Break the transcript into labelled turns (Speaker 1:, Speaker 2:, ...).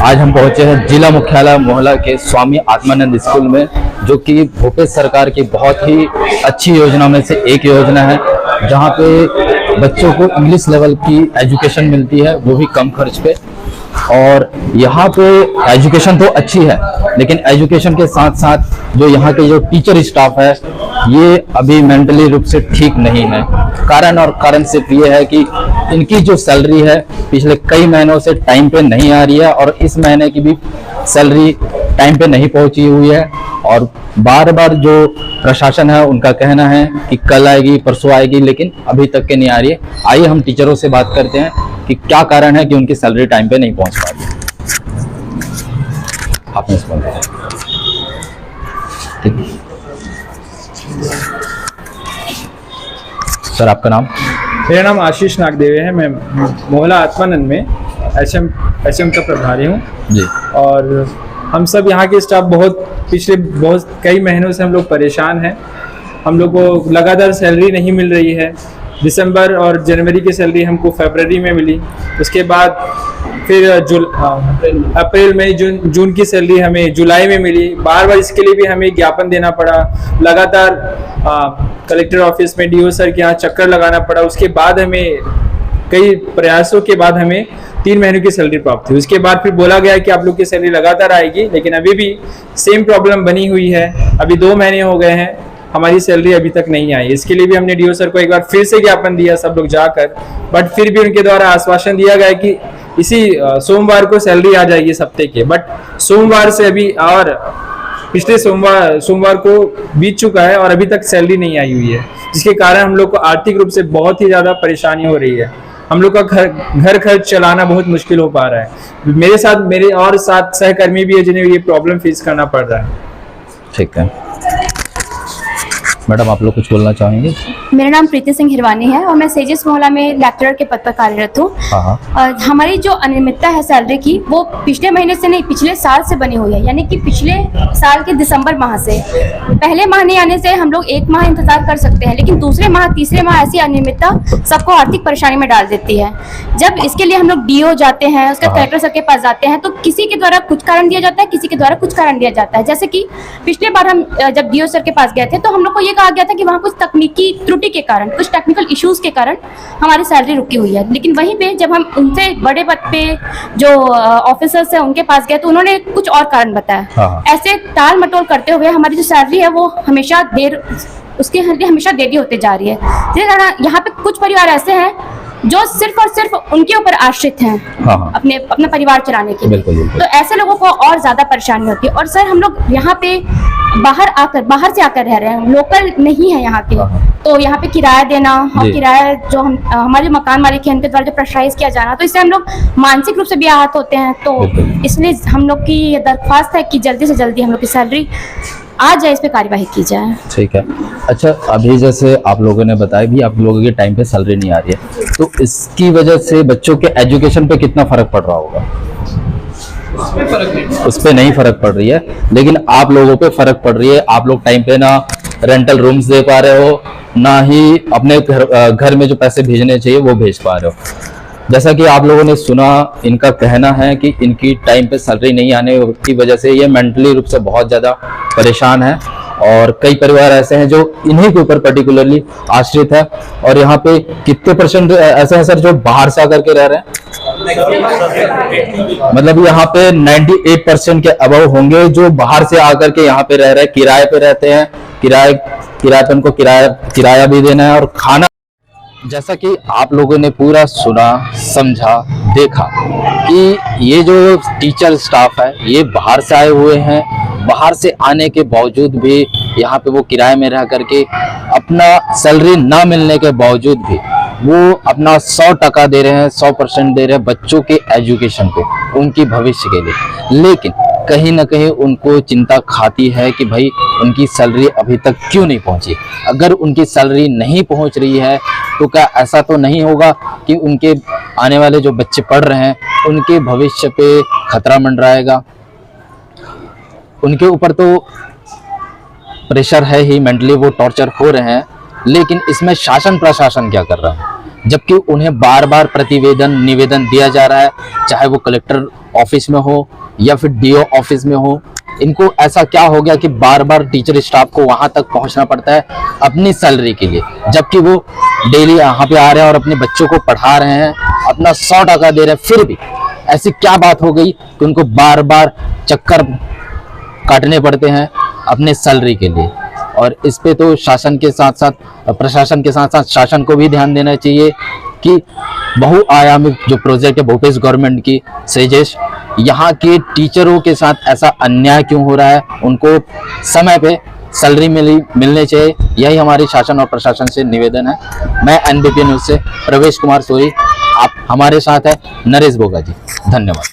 Speaker 1: आज हम पहुंचे हैं जिला मुख्यालय मोहला के स्वामी आत्मानंद स्कूल में, जो कि भूपेश सरकार की बहुत ही अच्छी योजना में से एक योजना है, जहां पे बच्चों को इंग्लिश लेवल की एजुकेशन मिलती है, वो भी कम खर्च पे। और यहाँ पे एजुकेशन तो अच्छी है, लेकिन एजुकेशन के साथ साथ जो यहाँ के जो टीचर स्टाफ है ये अभी मेंटली रूप से ठीक नहीं है। कारण सिर्फ ये है कि इनकी जो सैलरी है पिछले कई महीनों से टाइम पे नहीं आ रही है, और इस महीने की भी सैलरी टाइम पे नहीं पहुंची हुई है। और बार बार जो प्रशासन है उनका कहना है कि कल आएगी, परसों आएगी, लेकिन अभी तक के नहीं आ रही है। आइए हम टीचरों से बात करते हैं कि क्या कारण है कि उनकी सैलरी टाइम पे नहीं पहुंच पा रही। आपने इसको ठीक। सर, आपका नाम?
Speaker 2: मेरा नाम आशीष नागदेवे है। मैं मोहला आत्मानंद में एचएम का प्रभारी हूँ
Speaker 1: जी।
Speaker 2: और हम सब यहाँ के स्टाफ पिछले कई महीनों से हम लोग परेशान हैं। हम लोग को लगातार सैलरी नहीं मिल रही है। दिसंबर और जनवरी की सैलरी हमको फरवरी में मिली, उसके बाद फिर अप्रैल मई जून की सैलरी हमें जुलाई में मिली। बार बार इसके लिए भी हमें ज्ञापन देना पड़ा, लगातार कलेक्टर ऑफिस में डीओ सर के यहाँ चक्कर लगाना पड़ा। उसके बाद हमें कई प्रयासों के बाद हमें 3 महीनों की सैलरी प्राप्त हुई। उसके बाद फिर बोला गया कि आप लोग की सैलरी लगातार आएगी, लेकिन अभी भी सेम प्रॉब्लम बनी हुई है। अभी 2 महीने हो गए हैं, हमारी सैलरी अभी तक नहीं आई। इसके लिए भी हमने डीओ सर को एक बार फिर से ज्ञापन दिया सब लोग जाकर, बट फिर भी उनके द्वारा आश्वासन दिया गया कि इसी सोमवार को सैलरी आ जाएगी इस हफ्ते के। बट सोमवार से अभी और पिछले सोमवार को बीत चुका है और अभी तक सैलरी नहीं आई हुई है, जिसके कारण हम लोग को आर्थिक रूप से बहुत ही ज़्यादा परेशानी हो रही है। हम लोग का घर खर्च चलाना बहुत मुश्किल हो पा रहा है। मेरे और 7 सहकर्मी भी है जिन्हें ये प्रॉब्लम फेस करना पड़ रहा है। ठीक है
Speaker 1: मैडम, आप लोग कुछ बोलना चाहेंगे?
Speaker 3: मेरा नाम प्रीति सिंह हिरवानी है और मैं सेजिस मोहला में लेक्चरर के पद पर कार्यरत हूँ। और हमारी जो अनियमितता है सैलरी की, वो पिछले महीने से नहीं, पिछले साल से बनी हुई है। यानी कि पिछले साल के दिसंबर माह से, पहले माह नहीं आने से हम लोग 1 माह इंतजार कर सकते हैं, लेकिन दूसरे माह तीसरे माह ऐसी अनियमितता सबको आर्थिक परेशानी में डाल देती है। जब इसके लिए हम लोग डीओ जाते हैं, उसके कलेक्टर सर के पास जाते हैं, तो किसी के द्वारा कुछ कारण दिया जाता है, किसी के द्वारा कुछ कारण दिया जाता है। जैसे कि पिछले बार हम जब डीओ सर के पास गए थे, तो हम लोग को कहा गया था कि वहाँ कुछ तकनीकी त्रुटि के कारण, कुछ टेक्निकल इश्यूज के कारण हमारी सैलरी रुकी हुई है। लेकिन वहीं पे जब हम उनसे बड़े पद पे जो ऑफिसर्स है उनके पास गए, तो उन्होंने कुछ और कारण बताया। ऐसे टाल मटोल करते हुए हमारी जो सैलरी है वो हमेशा देरी होते जा रही है। यहाँ पे कुछ परिवार ऐसे हैं जो सिर्फ और सिर्फ उनके ऊपर आश्रित हैं अपना परिवार चलाने के लिए। तो ऐसे लोगों को और ज्यादा परेशानी होती है। और सर, हम लोग यहाँ पे बाहर से आकर रह रहे हैं, लोकल नहीं है यहाँ के। तो यहाँ पे किराया देना और किराया जो हमारे मकान मालिक है उनके द्वारा जो प्रेशराइज किया जाना, तो इससे हम लोग मानसिक रूप से भी आहत होते हैं। तो इसलिए हम लोग की ये दरख्वास्त है कि जल्दी से जल्दी हम लोग की सैलरी आ जाए, इस पे कार्यवाही की जाए।
Speaker 1: ठीक है। अच्छा, अभी जैसे आप लोगों ने बताया भी आप लोगों के टाइम पे सैलरी नहीं आ रही है, तो इसकी वजह से बच्चों के एजुकेशन पे कितना फर्क पड़ रहा होगा? उस पे नहीं फर्क पड़ रही है, लेकिन आप लोगों पे फर्क पड़ रही है। आप लोग टाइम पे ना रेंटल रूम्स दे पा रहे हो, ना ही अपने घर में जो पैसे भेजने चाहिए वो भेज पा रहे हो। जैसा कि आप लोगों ने सुना, इनका कहना है कि इनकी टाइम पे सैलरी नहीं आने की वजह से ये मेंटली रूप से बहुत ज़्यादा परेशान है। और कई परिवार ऐसे हैं जो इन्हीं के ऊपर पर्टिकुलरली आश्रित है। और यहाँ पे कितने % ऐसे हैं सर जो बाहर से आकर के रह रहे हैं? मतलब यहाँ पे 98% के अबव होंगे जो बाहर से आकर के यहाँ पे रह रहे हैं, किराए पे रहते हैं। किराए पे उनको किराया भी देना है और खाना। जैसा कि आप लोगों ने पूरा सुना, समझा, देखा कि ये जो टीचर स्टाफ है ये बाहर से आए हुए हैं। बाहर से आने के बावजूद भी यहाँ पे वो किराए में रह करके अपना सैलरी ना मिलने के बावजूद भी वो अपना 100% दे रहे हैं, 100% दे रहे हैं बच्चों के एजुकेशन पे, उनकी भविष्य के लिए। लेकिन कहीं ना कहीं उनको चिंता खाती है कि भाई उनकी सैलरी अभी तक क्यों नहीं पहुंची। अगर उनकी सैलरी नहीं पहुंच रही है तो क्या ऐसा तो नहीं होगा कि उनके आने वाले जो बच्चे पढ़ रहे हैं उनके भविष्य पे खतरा मंडराएगा? उनके ऊपर तो प्रेशर है ही, मेंटली वो टॉर्चर हो रहे हैं। लेकिन इसमें शासन प्रशासन क्या कर रहा है? जबकि उन्हें बार बार निवेदन दिया जा रहा है, चाहे वो कलेक्टर ऑफिस में हो या फिर डीओ ऑफिस में हो, इनको ऐसा क्या हो गया कि बार बार टीचर स्टाफ को वहां तक पहुंचना पड़ता है अपनी सैलरी के लिए, जबकि वो डेली यहाँ पे आ रहे हैं और अपने बच्चों को पढ़ा रहे हैं, अपना 100% दे रहे हैं, फिर भी ऐसी क्या बात हो गई कि उनको बार बार चक्कर काटने पड़ते हैं अपने सैलरी के लिए। और इस पे तो शासन के साथ साथ प्रशासन के साथ साथ शासन को भी ध्यान देना चाहिए कि बहुआयामी जो प्रोजेक्ट है भूपेश गवर्नमेंट की सेजेस, यहाँ के टीचरों के साथ ऐसा अन्याय क्यों हो रहा है, उनको समय पे सैलरी मिलने चाहिए। यही हमारी शासन और प्रशासन से निवेदन है। मैं एनबीपी न्यूज़ से प्रवेश कुमार सोरी, आप हमारे साथ है नरेश बोगा जी। धन्यवाद।